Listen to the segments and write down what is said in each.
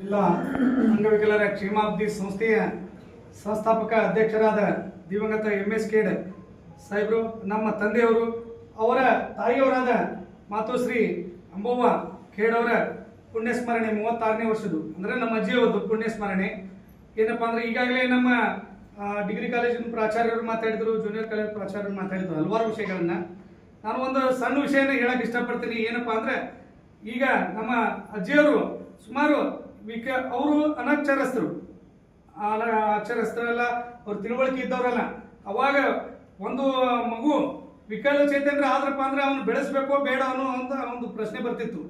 ಎಲ್ಲ ಅಂಗವಿಕಲರ ಕ್ಷೇಮಾಭಿವೃದ್ಧಿ ಸಂಸ್ಥೆಯ ಸಂಸ್ಥಾಪಕ ಅಧ್ಯಕ್ಷರಾದ ದಿವಂಗತ MS ಖೇಡ್ ಸಾಹೇಬರು, ನಮ್ಮ ತಂದೆಯವರು, ಅವರ ತಾಯಿಯವರಾದ ಮಾತೋಶ್ರೀ ಅಂಬವ್ವ ಖೇಡ್ ಅವರ ಪುಣ್ಯಸ್ಮರಣೆ 36ನೇ ವರ್ಷದ್ದು, ಅಂದರೆ ನಮ್ಮ ಅಜ್ಜಿಯವರದ್ದು ಪುಣ್ಯಸ್ಮರಣೆ. ಏನಪ್ಪ ಅಂದರೆ ಈಗಾಗಲೇ ನಮ್ಮ ಡಿಗ್ರಿ ಕಾಲೇಜಿನ ಪ್ರಾಚಾರ್ಯರು ಮಾತಾಡಿದರು, ಜೂನಿಯರ್ ಕಾಲೇಜ್ ಪ್ರಾಚಾರ್ಯರು ಮಾತಾಡಿದ್ರು ಹಲವಾರು ವಿಷಯಗಳನ್ನು. ನಾನು ಒಂದು ಸಣ್ಣ ವಿಷಯನ ಹೇಳಕ್ಕೆ ಇಷ್ಟಪಡ್ತೀನಿ. ಏನಪ್ಪ ಅಂದರೆ ಈಗ ನಮ್ಮ ಅಜ್ಜಿಯವರು ಸುಮಾರು ಅವರು ಅನಕ್ಷರಸ್ಥರು, ಅಕ್ಷರಸ್ಥರಲ್ಲ, ಅವ್ರು ತಿಳುವಳಿಕೆ ಇದ್ದವರಲ್ಲ. ಅವಾಗ ಒಂದು ಮಗು ವಿಕಲಚೇತನ ಆದ್ರಪ್ಪ ಅಂದ್ರೆ ಅವನು ಬೆಳೆಸ್ಬೇಕೋ ಬೇಡ ಅನ್ನೋ ಅಂತ ಒಂದು ಪ್ರಶ್ನೆ ಬರ್ತಿತ್ತು.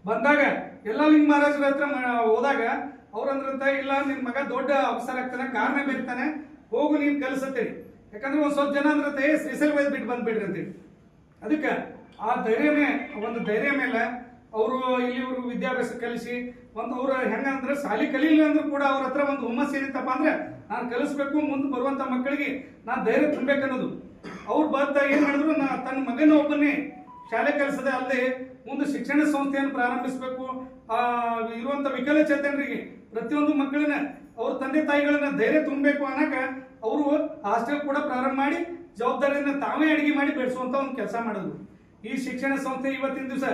ಬಂದಾಗ ಎಲ್ಲ ಲಿಂಗ ಮಹಾರಾಜರ ಹತ್ರ ಹೋದಾಗ ಅವ್ರಂದ್ರಂತ, ಇಲ್ಲ ನಿನ್ನ ಮಗ ದೊಡ್ಡ ಅವಸರ ಆಗ್ತಾನೆ, ಕಾರಣ ಬೇರ್ತಾನೆ, ಹೋಗು ನೀನು ಕಲಿಸತ್ತೇಳಿ. ಯಾಕಂದ್ರೆ ಒಂದು ಸ್ವಲ್ಪ ಜನ ಅಂದ್ರೆ ಶ್ರೀಸಲ್ ವೈದ್ ಬಿಟ್ಟು ಬಂದ್ಬಿಡ್ರಿ ಅಂತೇಳಿ. ಅದಕ್ಕೆ ಆ ಧೈರ್ಯ ಮೇಲೆ ಅವರು ಇಲ್ಲಿವರು ವಿದ್ಯಾಭ್ಯಾಸ ಕಲಿಸಿ ಒಂದು ಅವ್ರು ಹೆಂಗಂದ್ರೆ ಶಾಲೆ ಕಲೀಲಿ ಅಂದ್ರೂ ಕೂಡ ಅವ್ರ ಹತ್ರ ಒಂದು ಹುಮ್ಮಸ್ ಏನಿತ್ತಪ್ಪ ಅಂದ್ರೆ ನಾನು ಕಲಿಸ್ಬೇಕು, ಮುಂದೆ ಬರುವಂತ ಮಕ್ಕಳಿಗೆ ನಾನು ಧೈರ್ಯ ತುಂಬಬೇಕನ್ನೋದು. ಅವ್ರು ಬರ್ತಾ ಏನ್ ಮಾಡಿದ್ರು, ತನ್ನ ಮಗನ ಒಬ್ಬನೇ ಶಾಲೆ ಕಲಿಸದೆ ಅಲ್ಲದೆ ಮುಂದೆ ಶಿಕ್ಷಣ ಸಂಸ್ಥೆಯನ್ನು ಪ್ರಾರಂಭಿಸಬೇಕು, ಇರುವಂತ ವಿಕಲಚೇತನರಿಗೆ ಪ್ರತಿಯೊಂದು ಮಕ್ಕಳನ್ನ ಅವ್ರ ತಂದೆ ತಾಯಿಗಳನ್ನ ಧೈರ್ಯ ತುಂಬಬೇಕು ಅನ್ನಕ ಅವರು ಹಾಸ್ಟೆಲ್ ಕೂಡ ಪ್ರಾರಂಭ ಮಾಡಿ ಜವಾಬ್ದಾರಿಯನ್ನ ತಾವೇ ಅಡಿಗೆ ಮಾಡಿ ಬೆಳೆಸುವಂತ ಒಂದು ಕೆಲಸ ಮಾಡೋದು. ಈ ಶಿಕ್ಷಣ ಸಂಸ್ಥೆ ಇವತ್ತಿನ ದಿವಸ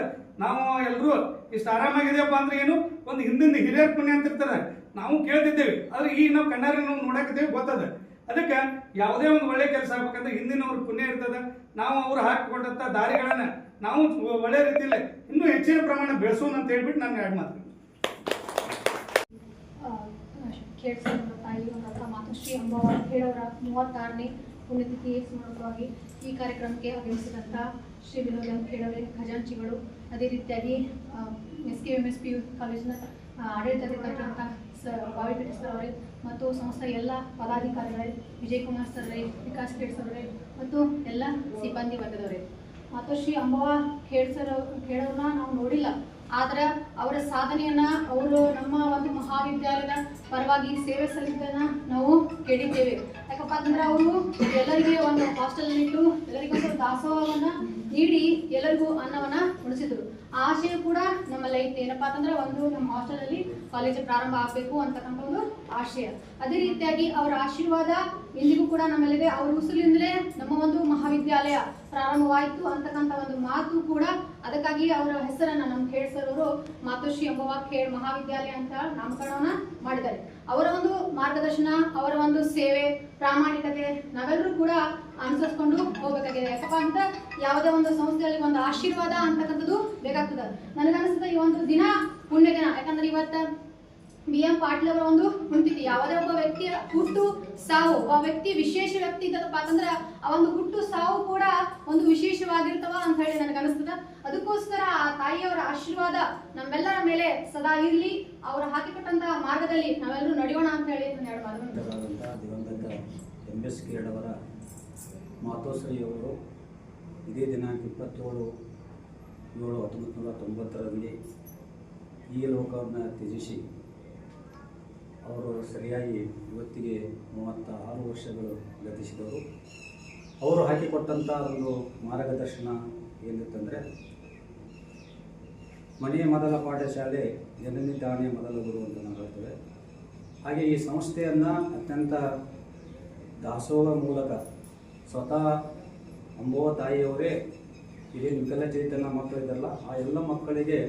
ನಾವು ಎಲ್ಲರೂ ಇಷ್ಟು ಆರಾಮಾಗಿದೆಯಪ್ಪ ಅಂದ್ರೆ ಏನು, ಒಂದು ಹಿಂದಿನ ಹಿರಿಯರ ಪುಣ್ಯ ಅಂತ ಇರ್ತಾರೆ, ನಾವು ಕೇಳ್ತಿದ್ದೇವೆ. ಆದ್ರೆ ಈಗ ನಾವು ಕಣ್ಣಾರೆ ನಾವು ನೋಡಾಕಿದ್ದೇವೆ, ಗೊತ್ತದ. ಅದಕ್ಕೆ ಯಾವುದೇ ಒಂದು ಒಳ್ಳೆ ಕೆಲಸ ಆಗ್ಬೇಕಂದ್ರೆ ಹಿಂದಿನವ್ರ ಪುಣ್ಯ ಇರ್ತದೆ. ನಾವು ಅವ್ರು ಹಾಕಿಕೊಂಡಂತ ದಾರಿಗಳನ್ನ ನಾವು ಒಳ್ಳೆ ರೀತಿಯಲ್ಲಿ ಇನ್ನೂ ಹೆಚ್ಚಿನ ಪ್ರಮಾಣ ಬೆಳೆಸೋಣ ಅಂತ ಹೇಳ್ಬಿಟ್ಟು ನಾನು ಎರಡು ಮಾತು. ಖೇಡ್ ತಾಯಿ ಮಾತೋಶ್ರೀ ಅಂಬವ್ವ ಖೇಡ್ ಅವರ 36ನೇ ಪುಣ್ಯತಿಥಿ ಸ್ಮರಣವಾಗಿ ಈ ಕಾರ್ಯಕ್ರಮಕ್ಕೆ ಆಗಮಿಸಿದಂಥ ಶ್ರೀ ವಿನೋದ್ ಖೇಡ್ ಅವರೇ, ಖಜಾಂಚಿಗಳು, ಅದೇ ರೀತಿಯಾಗಿ SKMS PU ಕಾಲೇಜಿನ ಆಡಳಿತಾಧಿಕಾರಿಗಳಂಥ ಬಾವಿಪೇಟೆ ಸರ್ ಅವರೇ ಮತ್ತು ಸಂಸ್ಥೆಯ ಎಲ್ಲ ಪದಾಧಿಕಾರಿಗಳೇ, ವಿಜಯ್ ಕುಮಾರ್ ಸರ್ ಅವರೇ, ವಿಕಾಸ್ ಖೇಡ್ ಸರ್ ಅವರೇ ಮತ್ತು ಎಲ್ಲ ಸಿಬ್ಬಂದಿ ವರ್ಗದವರೇ. ಮಾತೋಶ್ರೀ ಅಂಬವ್ವ ಖೇಡ್ ಅವ್ರನ್ನ ನಾವು ನೋಡಿಲ್ಲ, ಆದರೆ ಅವರ ಸಾಧನೆಯನ್ನ ಅವರು ನಮ್ಮ ಒಂದು ಮಹಾವಿದ್ಯಾಲಯದ ಪರವಾಗಿ ಸೇವೆ ಸಲ್ಲಿದ್ದನ್ನ ನಾವು ಕೇಳಿದ್ದೇವೆ. ಯಾಕಪ್ಪ ಅಂತಂದ್ರೆ ಅವರು ಎಲ್ಲರಿಗೆ ಒಂದು ಹಾಸ್ಟೆಲ್ ಇಟ್ಟು ಎಲ್ಲರಿಗೊಂದು ದಾಸೋಹವನ್ನ ನೀಡಿ ಎಲ್ಲರಿಗೂ ಅನ್ನವನ್ನ ಉಣಿಸಿದ್ರು. ಆಶಯ ಕೂಡ ನಮ್ಮಲ್ಲಿ ಐತೆ. ಏನಪ್ಪಾ ಅಂತಂದ್ರೆ ಒಂದು ನಮ್ಮ ಹಾಸ್ಟೆಲ್ ಅಲ್ಲಿ ಕಾಲೇಜ್ ಪ್ರಾರಂಭ ಆಗಬೇಕು ಅಂತಕ್ಕಂಥ ಒಂದು ಆಶಯ. ಅದೇ ರೀತಿಯಾಗಿ ಅವರ ಆಶೀರ್ವಾದ ಇಂದಿಗೂ ಕೂಡ ನಮ್ಮಲ್ಲಿದೆ. ಅವ್ರ ಉಸಿಲಿಂದಲೇ ನಮ್ಮ ಒಂದು ಮಹಾವಿದ್ಯಾಲಯ ಪ್ರಾರಂಭವಾಯಿತು ಅಂತಕ್ಕಂಥ ಒಂದು ಮಾತು ಕೂಡ. ಅದಕ್ಕಾಗಿ ಅವರ ಹೆಸರನ್ನ ನಮ್ಮ ಖೇಡ್ ಸರ್ ಅವರು ಮಾತೋಶ್ರೀ ಅಂಬವ್ವ ಖೇಡ್ ಮಹಾವಿದ್ಯಾಲಯ ಅಂತ ನಾಮಕರಣವನ್ನ ಮಾಡಿದ್ದಾರೆ. ಅವರ ಒಂದು ಮಾರ್ಗದರ್ಶನ, ಅವರ ಒಂದು ಸೇವೆ, ಪ್ರಾಮಾಣಿಕತೆ ನಾವೆಲ್ಲರೂ ಕೂಡ ಅನುಸರಿಸ್ಕೊಂಡು ಹೋಗ್ಬೇಕಾಗಿದೆ. ಯಾಕಪ್ಪ ಅಂತ ಯಾವುದೇ ಒಂದು ಸಂಸ್ಥೆಯಲ್ಲಿ ಒಂದು ಆಶೀರ್ವಾದ ಅಂತಕ್ಕಂಥದ್ದು ಬೇಕಾಗ್ತದೆ. ನನಗನ್ನಿಸ್ತದೆ ಈ ಒಂದು ದಿನ ಪುಣ್ಯ ದಿನ. ಯಾಕಂದ್ರೆ ಇವತ್ತು BM ಪಾಟೀಲ್ ಅವರ ಒಂದು ಹುಟ್ಟಿತಿ. ಯಾವುದೇ ಒಬ್ಬ ವ್ಯಕ್ತಿಯ ಹುಟ್ಟು ಸಾವು, ಒಬ್ಬ ವ್ಯಕ್ತಿ ವಿಶೇಷ ವ್ಯಕ್ತಿ ಇದ್ದಪ್ಪ ಅಂತಂದ್ರೆ ಆ ಒಂದು ಹುಟ್ಟು ಸಾವು ಕೂಡ ಒಂದು ವಿಶೇಷವಾಗಿರ್ತವ ಅಂತ ಹೇಳಿ ನನಗೆ ಅನಿಸ್ತದ. ಅದಕ್ಕೋಸ್ಕರ ಆ ತಾಯಿಯವರ ಆಶೀರ್ವಾದ ನಮ್ಮೆಲ್ಲರ ಮೇಲೆ ಸದಾ ಇರಲಿ, ಅವರು ಹಾಕಿಕೊಟ್ಟಂತಹ ಮಾರ್ಗದಲ್ಲಿ ನಾವೆಲ್ಲರೂ ನಡೆಯೋಣ ಅಂತ ಹೇಳಿ ದಿವಂಗತ MS ಖೇಡ್ ಅವರ ಮಾತೋಶ್ರೀಯವರು ಇದೇ ದಿನಾಂಕ 27/7/1990ರಲ್ಲಿ ಈ ಲೋಕವನ್ನು ತ್ಯಜಿಸಿ ಅವರು ಸರಿಯಾಗಿ ಇವತ್ತಿಗೆ 36 ವರ್ಷಗಳು ಗತಿಸಿದವರು. ಅವರು ಹಾಕಿಕೊಟ್ಟಂಥ ಒಂದು ಮಾರ್ಗದರ್ಶನ ಏನಿತ್ತಂದರೆ, ಮನೆಯ ಮೊದಲ ಪಾಠಶಾಲೆ, ಜನನಿ ತಾನೇ ಮೊದಲ ಗುರು ಅಂತ ನಾವು ಹೇಳ್ತೇವೆ. ಹಾಗೆ ಈ ಸಂಸ್ಥೆಯನ್ನು ಅತ್ಯಂತ ದಾಸೋಹ ಮೂಲಕ ಸ್ವತಃ ಅಂಬವ್ವ ತಾಯಿಯವರೇ ಇದೇನು ವಿಕಲಚೇತನ ಮಕ್ಕಳಿದ್ದಲ್ಲ ಆ ಎಲ್ಲ ಮಕ್ಕಳಿಗೆ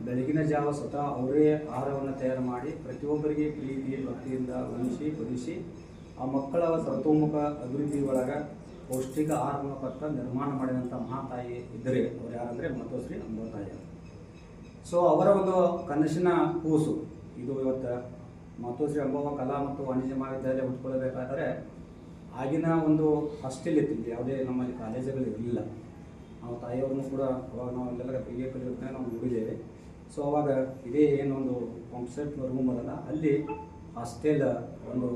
ಬೆಳಗಿನ ಜಾವ ಸ್ವತಃ ಅವರೇ ಆಹಾರವನ್ನು ತಯಾರು ಮಾಡಿ ಪ್ರತಿಯೊಬ್ಬರಿಗೆ ಪ್ರೀತಿ ಭಕ್ತಿಯಿಂದ ಉಣಿಸಿ ಬಡಿಸಿ ಆ ಮಕ್ಕಳ ಸರ್ವತೋಮುಖ ಅಭಿವೃದ್ಧಿ ಒಳಗೆ ಪೌಷ್ಟಿಕ ಆಹಾರವನ್ನು ಕೊಟ್ಟ ನಿರ್ಮಾಣ ಮಾಡಿದಂಥ ಮಹಾತಾಯಿ ಇದ್ದರೆ ಅವ್ರು ಯಾರಂದರೆ ಮಾತೋಶ್ರೀ ಅಂಬವ್ವ ತಾಯಿ. ಸೊ ಅವರ ಒಂದು ಕನಸಿನ ಕೂಸು ಇದು. ಇವತ್ತು ಮಾತೋಶ್ರೀ ಅಂಬವ್ವ ಕಲಾ ಮತ್ತು ವಾಣಿಜ್ಯ ಮಹಾವಿದ್ಯಾಲಯ ಹುಟ್ಕೊಳ್ಬೇಕಾದ್ರೆ ಆಗಿನ ಒಂದು ಹಾಸ್ಟೆಲ್ ಇತ್ತು. ಯಾವುದೇ ನಮ್ಮಲ್ಲಿ ಕಾಲೇಜುಗಳು ಇರಲಿಲ್ಲ. ನಾವು ತಾಯಿಯವ್ರನ್ನೂ ಕೂಡ ಅವಾಗ ನಾವು ಎಲ್ಲರ BA ಕಲಿಯೋದನ್ನ ನಾವು ನೋಡಿದ್ದೇವೆ. ಸೊ ಅವಾಗ ಇದೇ ಏನೊಂದು ಕಾನ್ಸೆಪ್ಟ್ ರೂಮ್ ಅದಲ್ಲ, ಅಲ್ಲಿ ಹಾಸ್ಟೆಲ್ ಒಂದು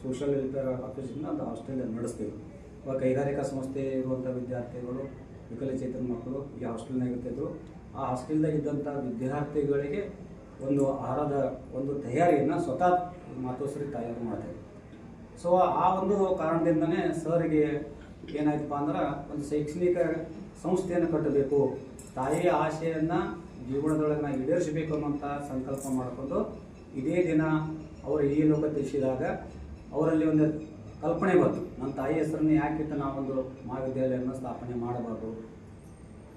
ಸೋಷಿಯಲ್ ವೆಲ್ಫೇರ್ ಆಫೀಸಿಂದ ಒಂದು ಹಾಸ್ಟೆಲ್ ನಡೆಸ್ತೀವಿ. ಅವಾಗ ಕೈಗಾರಿಕಾ ಸಂಸ್ಥೆ ಇರುವಂಥ ವಿದ್ಯಾರ್ಥಿಗಳು, ವಿಕಲಚೇತನ ಮಕ್ಕಳು ಈ ಹಾಸ್ಟೆಲ್ನಾಗ ಇರ್ತಿದ್ರು. ಆ ಹಾಸ್ಟೆಲ್ದಾಗ ಇದ್ದಂಥ ವಿದ್ಯಾರ್ಥಿಗಳಿಗೆ ಒಂದು ಆಹಾರದ ಒಂದು ತಯಾರಿಯನ್ನು ಸ್ವತಃ ಮಾತೋಶ್ರೀ ತಾಯಿಯವರು ಮಾಡ್ತಾರೆ. ಸೊ ಆ ಒಂದು ಕಾರಣದಿಂದನೇ ಸರ್ಗೆ ಏನಾಯ್ತಪ್ಪ ಅಂದ್ರೆ ಒಂದು ಶೈಕ್ಷಣಿಕ ಸಂಸ್ಥೆಯನ್ನು ಕಟ್ಟಬೇಕು, ತಾಯಿಯ ಆಶೆಯನ್ನು ಜೀವನದೊಳಗೆ ನಾವು ಈಡೇರಿಸಬೇಕು ಅನ್ನೋಂಥ ಸಂಕಲ್ಪ ಮಾಡಿಕೊಂಡು ಇದೇ ದಿನ ಅವರು ಈ ಲೋಕ ತಿಳಿಸಿದಾಗ ಅವರಲ್ಲಿ ಒಂದು ಕಲ್ಪನೆ ಬಂತು, ನನ್ನ ತಾಯಿ ಹೆಸರನ್ನು ಯಾಕಿತ್ತು ನಾವೊಂದು ಮಹಾವಿದ್ಯಾಲಯವನ್ನು ಸ್ಥಾಪನೆ ಮಾಡಬಾರ್ದು.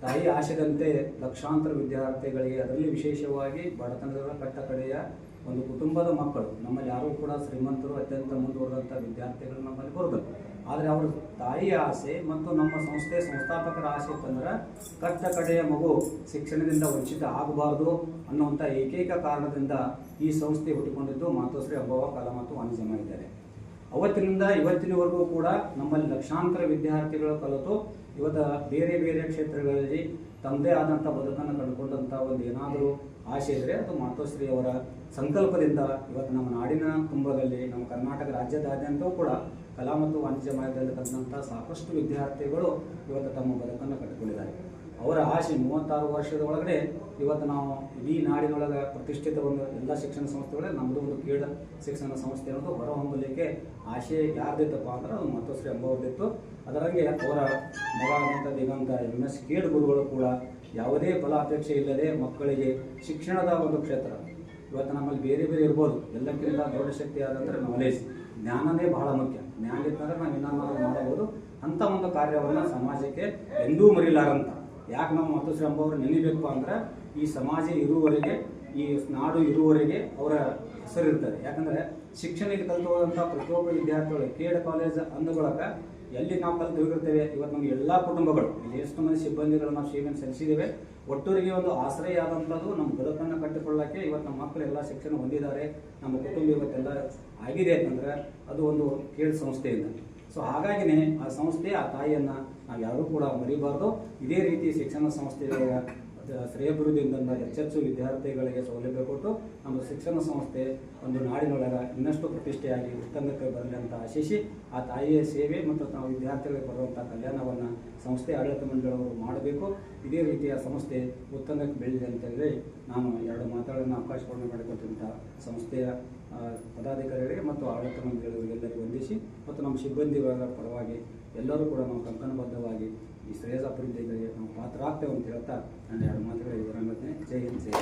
ತಾಯಿ ಆಶೆದಂತೆ ಲಕ್ಷಾಂತರ ವಿದ್ಯಾರ್ಥಿಗಳಿಗೆ, ಅದರಲ್ಲಿ ವಿಶೇಷವಾಗಿ ಬಡತನದ ಕಟ್ಟ ಕಡೆಯ ಒಂದು ಕುಟುಂಬದ ಮಕ್ಕಳು, ನಮ್ಮಲ್ಲಿ ಯಾರೂ ಕೂಡ ಶ್ರೀಮಂತರು ಅತ್ಯಂತ ಮುಂದುವರೆದಂಥ ವಿದ್ಯಾರ್ಥಿಗಳು ನಮ್ಮಲ್ಲಿ ಬರೋದಿಲ್ಲ. ಆದರೆ ಅವರ ತಾಯಿಯ ಆಸೆ ಮತ್ತು ನಮ್ಮ ಸಂಸ್ಥೆ ಸಂಸ್ಥಾಪಕರ ಆಸೆ ಇತ್ತಂದ್ರೆ ಕಟ್ಟ ಕಡೆಯ ಮಗು ಶಿಕ್ಷಣದಿಂದ ವಂಚಿತ ಆಗಬಾರ್ದು ಅನ್ನುವಂಥ ಏಕೈಕ ಕಾರಣದಿಂದ ಈ ಸಂಸ್ಥೆ ಹುಟ್ಟಿಕೊಂಡಿದ್ದು ಮಾತೋಶ್ರೀ ಅಂಬವ್ವ ಕಲಾ ಮತ್ತು ವಾಣಿಜ್ಯ ಮಹಾವಿದ್ಯಾಲಯ. ಅವತ್ತಿನಿಂದ ಇವತ್ತಿನವರೆಗೂ ಕೂಡ ನಮ್ಮಲ್ಲಿ ಲಕ್ಷಾಂತರ ವಿದ್ಯಾರ್ಥಿಗಳು ಕಲಿತು ಇವತ್ತು ಬೇರೆ ಬೇರೆ ಕ್ಷೇತ್ರಗಳಲ್ಲಿ ತಮ್ಮದೇ ಆದಂಥ ಬದುಕನ್ನು ಕಂಡುಕೊಂಡಂಥ ಒಂದು ಏನಾದರೂ ಆಸೆ ಇದ್ದರೆ ಅದು ಮಾತೋಶ್ರೀ ಅವರ ಸಂಕಲ್ಪದಿಂದ ಇವತ್ತು ನಮ್ಮ ನಾಡಿನ ತುಂಬದಲ್ಲಿ, ನಮ್ಮ ಕರ್ನಾಟಕ ರಾಜ್ಯದಾದ್ಯಂತವೂ ಕೂಡ ಕಲಾ ಮತ್ತು ವಾಣಿಜ್ಯ ಮಹಾವಿದ್ಯಾಲಯದಲ್ಲಿ ಕಲಿತಂಥ ಸಾಕಷ್ಟು ವಿದ್ಯಾರ್ಥಿಗಳು ಇವತ್ತು ತಮ್ಮ ಬದುಕನ್ನು ಕಟ್ಟಿಕೊಂಡಿದ್ದಾರೆ. ಅವರ ಆಸೆ 36 ವರ್ಷದ ಒಳಗಡೆ ಇವತ್ತು ನಾವು ಇಡೀ ನಾಡಿನೊಳಗೆ ಪ್ರತಿಷ್ಠಿತ ಒಂದು ಎಲ್ಲ ಶಿಕ್ಷಣ ಸಂಸ್ಥೆಗಳಲ್ಲಿ ನಮ್ಮದು ಒಂದು ಕೇಡ ಶಿಕ್ಷಣ ಸಂಸ್ಥೆ ಅನ್ನೋದು ಹೊರಹೊಮ್ಮಲಿಕ್ಕೆ ಆಸೆ ಯಾರ್ದಿತ್ತಪ್ಪ ಅಂದ್ರೆ ಅದು ಮಾತೋಶ್ರೀ ಅಂಬವ್ರದ್ದಿತ್ತು. ಅದರಂಗೆ ಅವರ ಮಗ ಆದಂಥ ದಿಗಂತ MS ಕೇಡ್ ಗುರುಗಳು ಕೂಡ ಯಾವುದೇ ಫಲಾಪೇಕ್ಷೆ ಇಲ್ಲದೆ ಮಕ್ಕಳಿಗೆ ಶಿಕ್ಷಣದ ಒಂದು ಕ್ಷೇತ್ರ ಇವತ್ತು ನಮ್ಮಲ್ಲಿ ಬೇರೆ ಬೇರೆ ಇರ್ಬೋದು, ಎಲ್ಲಕ್ಕಿಂತ ದೊಡ್ಡ ಶಕ್ತಿ ಆದಂದ್ರೆ ನಾಲೆಜ್, ಜ್ಞಾನನೇ ಬಹಳ ಮುಖ್ಯ. ಜ್ಞಾನ ಇತ್ತಂದ್ರೆ ನಾವು ಏನಾದರೂ ಮಾಡಬಹುದು. ಅಂಥ ಒಂದು ಕಾರ್ಯವನ್ನು ಸಮಾಜಕ್ಕೆ ಎಂದೂ ಮರಿಲಾರಂತ. ಯಾಕೆ ನಾವು ಮಾತೋಶ್ರೀ ಅಂಬವ್ರು ನೆನೀಬೇಕಪ್ಪ ಅಂದ್ರೆ ಈ ಸಮಾಜ ಇರುವವರೆಗೆ, ಈ ನಾಡು ಇರುವವರೆಗೆ ಅವರ ಹೆಸರಿರ್ತದೆ. ಯಾಕಂದರೆ ಶಿಕ್ಷಣಕ್ಕೆ ಕಲಿತು ಹೋದಂಥ ಪ್ರತಿಯೊಬ್ಬ ವಿದ್ಯಾರ್ಥಿಗಳು ಕೇಡ್ ಕಾಲೇಜ್ ಅಂದುಗಳಕ ಎಲ್ಲಿ ನಾವು ಕಲಿತು ಹೋಗಿರ್ತೇವೆ. ಇವತ್ತು ನಮಗೆ ಎಲ್ಲ ಕುಟುಂಬಗಳು, ಇಲ್ಲಿ ಎಷ್ಟು ಮಂದಿ ಸಿಬ್ಬಂದಿಗಳು ನಾವು ಸೇವೆಯನ್ನು ಸಲ್ಲಿಸಿದ್ದೇವೆ, ಒಟ್ಟೂರಿಗೆ ಒಂದು ಆಶ್ರಯ ಆದಂಥದ್ದು ನಮ್ಮ ಬದುಕನ್ನು ಕಟ್ಟಿಕೊಳ್ಳೋಕ್ಕೆ ಇವತ್ತು ನಮ್ಮ ಮಕ್ಕಳು ಎಲ್ಲ ಶಿಕ್ಷಣ ಹೊಂದಿದ್ದಾರೆ, ನಮ್ಮ ಕುಟುಂಬ ಇವತ್ತೆಲ್ಲ ಆಗಿದೆ ಅಂತಂದ್ರೆ ಅದು ಒಂದು ಕೇಡ್ ಸಂಸ್ಥೆಯಿಂದ. ಸೊ ಹಾಗಾಗಿನೇ ಆ ಸಂಸ್ಥೆ, ಆ ತಾಯಿಯನ್ನು ನಾವು ಯಾರೂ ಕೂಡ ಮರಿಬಾರ್ದು. ಇದೇ ರೀತಿ ಶಿಕ್ಷಣ ಸಂಸ್ಥೆಗಳ ಶ್ರೇಯಾಭಿವೃದ್ಧಿಯಿಂದ ಹೆಚ್ಚೆಚ್ಚು ವಿದ್ಯಾರ್ಥಿಗಳಿಗೆ ಸೌಲಭ್ಯ ಕೊಟ್ಟು ನಮ್ಮ ಶಿಕ್ಷಣ ಸಂಸ್ಥೆ ಒಂದು ನಾಡಿನೊಳಗೆ ಇನ್ನಷ್ಟು ಪ್ರತಿಷ್ಠೆಯಾಗಿ ಉತ್ತಂಗಕ್ಕೆ ಬರಲಿ ಅಂತ ಆಶಿಸಿ, ಆ ತಾಯಿಯ ಸೇವೆ ಮತ್ತು ನಾವು ವಿದ್ಯಾರ್ಥಿಗಳಿಗೆ ಬರುವಂಥ ಕಲ್ಯಾಣವನ್ನು ಸಂಸ್ಥೆ ಆಡಳಿತ ಮಂಡಳಿಯವರು ಮಾಡಬೇಕು. ಇದೇ ರೀತಿಯ ಸಂಸ್ಥೆ ಉತ್ತಂಗಕ್ಕೆ ಬೆಳೀಲಿ ಅಂತೇಳಿ ನಾನು 2 ಮಾತುಗಳನ್ನು ಅವಕಾಶವನ್ನು ಮಾಡಿಕೊಟ್ಟಂಥ ಸಂಸ್ಥೆಯ ಪದಾಧಿಕಾರಿಗಳಿಗೆ ಮತ್ತು ಆಡಳಿತ ಮಂಡಳಿಯವರಿಗೆಲ್ಲರಿಗೂ ವಂದಿಸಿ ಮತ್ತು ನಮ್ಮ ಸಿಬ್ಬಂದಿಗಳ ಪರವಾಗಿ ಎಲ್ಲರೂ ಕೂಡ ನಾವು ಕಂಕಣಬದ್ಧವಾಗಿ ಈ ಶ್ರೇಯಸ್ಸಾಭಿವೃದ್ಧಿಗೆ ನಾವು ಪಾತ್ರ ಆಗ್ತೇವೆ ಅಂತ ಹೇಳ್ತಾ ನಾನು 2 ಮಾತುಗಳು ಇದರ ಜೈ ಹಿಂದ್, ಜೈ